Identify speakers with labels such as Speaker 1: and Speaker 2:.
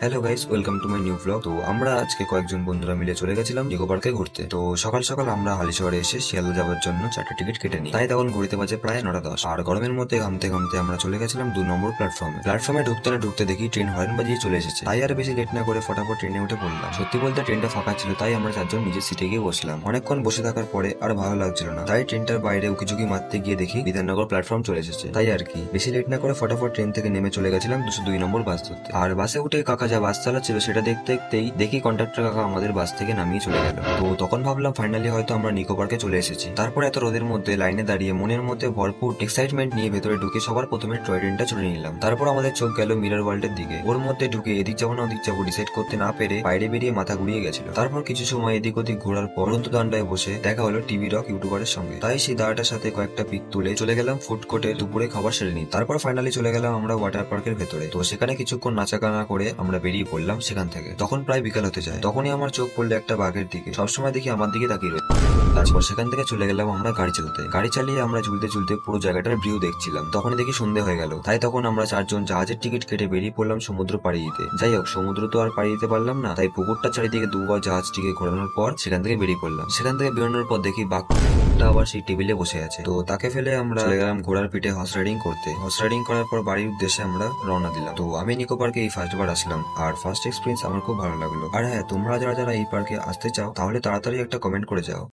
Speaker 1: Hello guys, welcome to my new blog. তো আমরা আজকে কয়েকজন বন্ধুরা মিলে চলে গেছিলাম নিকো পার্কে ঘুরতে। তো সকাল সকাল আমরা হালিশহরে এসে শিয়ালদা যাওয়ার জন্য 4টা টিকিট কেটে নিই। তাই তখন ঘুরতে বাজে প্রায় 9টা 10। আর গরমের মধ্যে ঘামতে ঘামতে আমরা চলে গেছিলাম 2 নম্বর প্ল্যাটফর্মে ঢুকতে না ঢুকতে দেখি ট্রেন হর্ন বাজিয়ে চলে এসেছে। তাই আর বেশি লেট না করে ফটাফট ট্রেনে উঠে পড়লাম। সত্যি বলতে ট্রেনটা ফাঁকা ছিল, তাই আমরা 4জন নিজের সিটে গিয়ে বসলাম। অনেকক্ষণ বসে থাকার পরে আর ভালো লাগছিল না, তাই ট্রেনটার বাইরে উকিঝুঁকি মারতে গিয়ে দেখি বিধাননগর প্ল্যাটফর্ম চলে এসেছে। তাই আর কি বেশি লেট না করে ফটাফট ট্রেন থেকে নেমে চলে গেছিলাম 202 নম্বর বাস ধরতে। আর বাসে উঠে কাকা যা বাস চালাচ্ছিল সেটা দেখতে দেখতেই দেখি কন্ডাক্টর কাকা আমাদের বাস থেকে নামিয়ে চলে গেল। তো তখন ভাবলাম ফাইনালি হয়তো আমরা নিকো পার্কে চলে এসেছি। তারপর এত রোদের মধ্যে লাইনে দাঁড়িয়ে মনের মধ্যে ভরপুর এক্সাইটমেন্ট নিয়ে ভেতরে ঢুকে সবার প্রথমে টয় ট্রেনটা চড়ে নিলাম। তারপর আমাদের চোখ গেল মিরর ওয়ার্ল্ডের দিকে। ওর মধ্যে ঢুকে এদিক যাবো না ওদিক যাবো ডিসাইড করতে না পেরে বাইরে বেরিয়ে মাথা ঘুরিয়ে গেছিল। তারপর কিছু সময় এদিক ওদিক ঘোরার পর দান্ডায় বসে দেখা হলো টিভি রক ইউটিউবারের সঙ্গে। তাই সেই দাঁড়াটার সাথে কয়েকটা পিক তুলে চলে গেলাম ফুড কোর্টে দুপুরে খাবার সেরে নিই। তারপর ফাইনালি চলে গেলাম আমরা ওয়াটার পার্কের ভেতরে। তো সেখানে কিছুক্ষণ নাচাগানা করে আমরা বেরিয়ে পড়লাম সেখান থেকে। তখন প্রায় বিকাল হতে যায়। তখনই আমার চোখ পড়লো একটা বাঘের দিকে। সবসময় দেখি আমার দিকে তাকিয়ে রয়েছে। তারপর সেখান থেকে চলে গেলাম আমরা গাড়ি চালাতে। গাড়ি চালিয়ে আমরা ঝুলতে ঝুলতে পুরো জায়গাটার ভিউ দেখছিলাম। তখনই দেখি সন্ধে হয়ে গেল। তাই তখন আমরা 4জন জাহাজের টিকিট কেটে বেরিয়ে পড়লাম সমুদ্র পাড়ি দিতে। যাই হোক, সমুদ্র তো আর পাড়ি দিতে পারলাম না, তাই পুকুরটা চারিদিকে দুবার জাহাজটিকে ঘোরানোর পর সেখান থেকে বেরিয়ে পড়লাম। সেখান থেকে বেরোনোর পর দেখি বাঘটা আবার সেই টেবিলে বসে আছে। তো তাকে ফেলে আমরা চলে গেলাম ঘোড়ার পিঠে হর্স রাইডিং করতে। হর্স রাইডিং করার পর বাড়ির উদ্দেশ্যে আমরা রওনা দিলাম। তো আমি নিকো পার্কে এই ফার্স্টবার আসলাম, আর ফার্স্ট এক্সপিরিয়েন্স আমার খুব ভালো লাগলো। আর হ্যাঁ, তোমরা যারা যারা এই পার্কে আসতে চাও তাহলে তাড়াতাড়ি একটা কমেন্ট করে যাও।